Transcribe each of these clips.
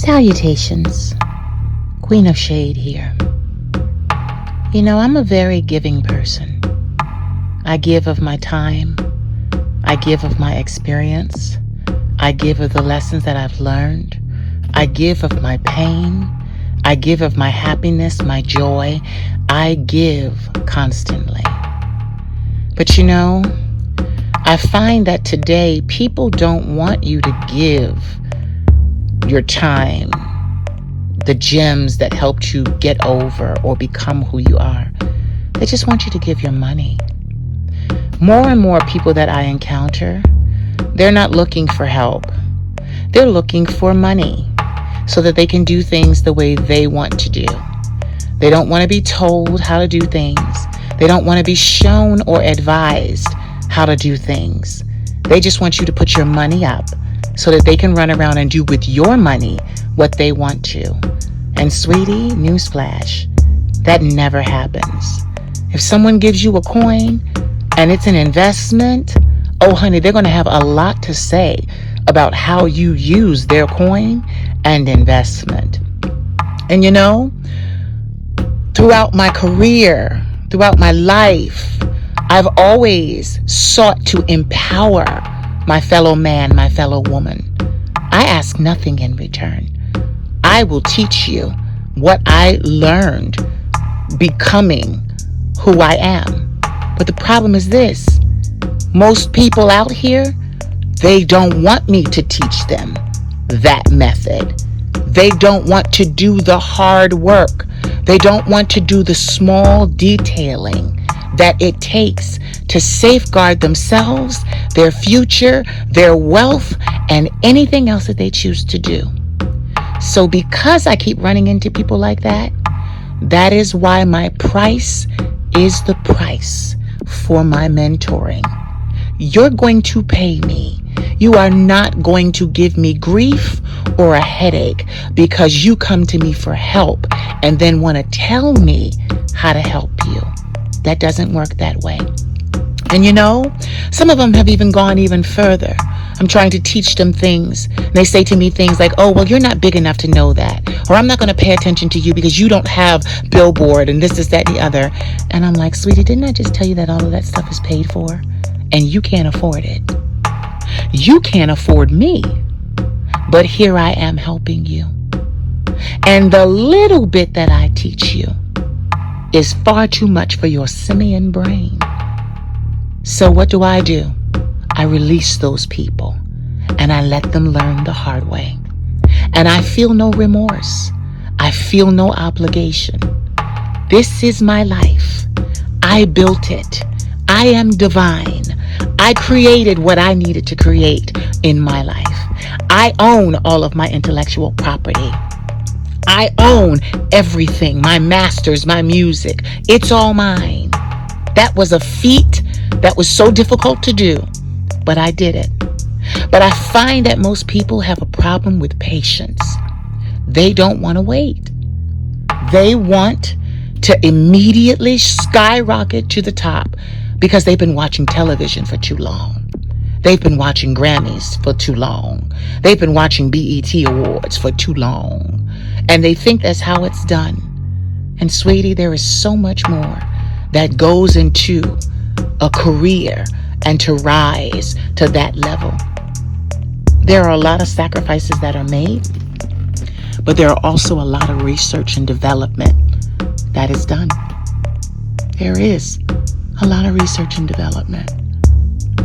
Salutations, Queen of Shade here. You know, I'm a very giving person. I give of my time. I give of my experience. I give of the lessons that I've learned. I give of my pain. I give of my happiness, my joy. I give constantly. But you know, I find that today people don't want you to give your time, the gems that helped you get over or become who you are. They just want you to give your money. More and more people that I encounter, they're not looking for help. They're looking for money so that they can do things the way they want to do. They don't want to be told how to do things. They don't want to be shown or advised how to do things. They just want you to put your money up so that they can run around and do with your money what they want to. And sweetie, newsflash, that never happens. If someone gives you a coin and it's an investment, oh honey, they're going to have a lot to say about how you use their coin and investment. And you know, throughout my career, throughout my life, I've always sought to empower my fellow man, my fellow woman. I ask nothing in return. I will teach you what I learned becoming who I am. But the problem is this: most people out here, they don't want me to teach them that method. They don't want to do the hard work. They don't want to do the small detailing that it takes to safeguard themselves, their future, their wealth, and anything else that they choose to do. So because I keep running into people like that, that is why my price is the price for my mentoring. You're going to pay me. You are not going to give me grief or a headache because you come to me for help and then want to tell me how to help you. That doesn't work that way. And you know, some of them have even gone even further. I'm trying to teach them things. And they say to me things like, oh, well, you're not big enough to know that. Or I'm not going to pay attention to you because you don't have Billboard and this, that, and the other. And I'm like, sweetie, didn't I just tell you that all of that stuff is paid for? And you can't afford it. You can't afford me. But here I am helping you. And the little bit that I teach you is far too much for your simian brain. So what do? I release those people and I let them learn the hard way. And I feel no remorse. I feel no obligation. This is my life. I built it. I am divine. I created what I needed to create in my life. I own all of my intellectual property. I own everything, my masters, my music. It's all mine. That was a feat that was so difficult to do, but I did it. But I find that most people have a problem with patience. They don't want to wait. They want to immediately skyrocket to the top because they've been watching television for too long. They've been watching Grammys for too long. They've been watching BET Awards for too long. And they think that's how it's done. And sweetie, there is so much more that goes into a career and to rise to that level. There are a lot of sacrifices that are made, but there are also a lot of research and development that is done. There is a lot of research and development.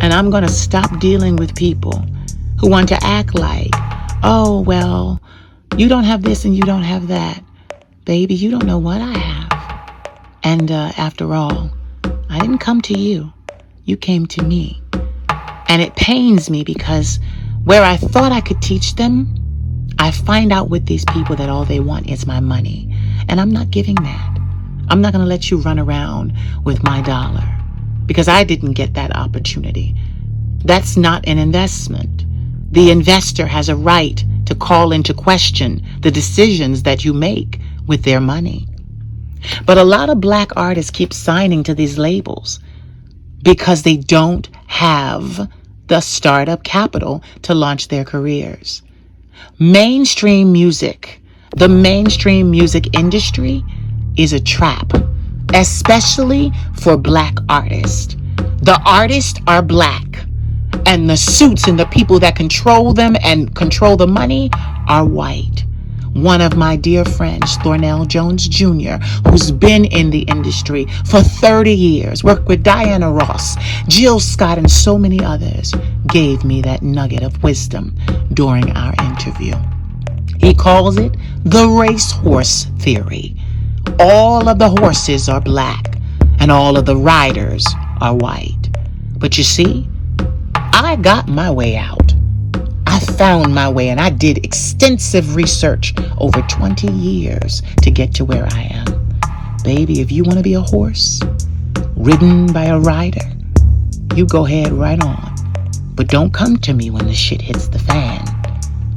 And I'm going to stop dealing with people who want to act like, oh, well, you don't have this and you don't have that. Baby, you don't know what I have. And after all, I didn't come to you. You came to me. And it pains me because where I thought I could teach them, I find out with these people that all they want is my money. And I'm not giving that. I'm not going to let you run around with my dollar because I didn't get that opportunity. That's not an investment. The investor has a right to call into question the decisions that you make with their money. But a lot of black artists keep signing to these labels because they don't have the startup capital to launch their careers. Mainstream music, the mainstream music industry is a trap, especially for black artists. The artists are black, and the suits and the people that control them and control the money are white. One of my dear friends, Thornell Jones Jr., who's been in the industry for 30 years, worked with Diana Ross, Jill Scott, and so many others, gave me that nugget of wisdom during our interview. He calls it the racehorse theory. All of the horses are black, and all of the riders are white. But you see, I got my way out. I found my way, and I did extensive research over 20 years to get to where I am. Baby, if you want to be a horse ridden by a rider, you go ahead right on. But don't come to me when the shit hits the fan.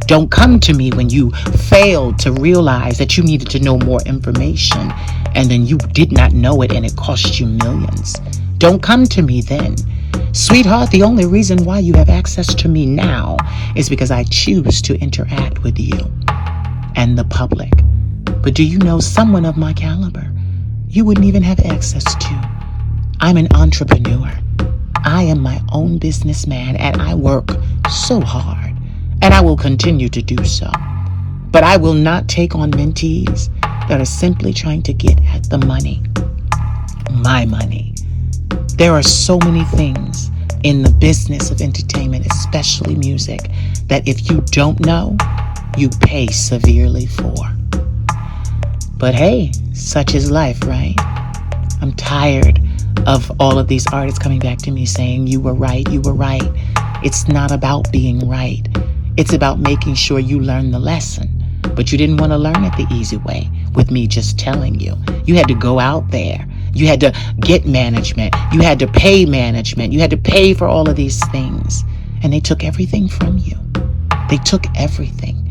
Don't come to me when you failed to realize that you needed to know more information and then you did not know it and it cost you millions. Don't come to me then. Sweetheart, the only reason why you have access to me now is because I choose to interact with you and the public. But do you know someone of my caliber you wouldn't even have access to? I'm an entrepreneur. I am my own businessman, and I work so hard, and I will continue to do so. But I will not take on mentees that are simply trying to get at the money. My money. There are so many things in the business of entertainment, especially music, that if you don't know, you pay severely for. But hey, such is life, right? I'm tired of all of these artists coming back to me saying, you were right, you were right. It's not about being right. It's about making sure you learn the lesson. But you didn't want to learn it the easy way with me just telling you. You had to go out there. You had to get management. You had to pay management. You had to pay for all of these things. And they took everything from you. They took everything.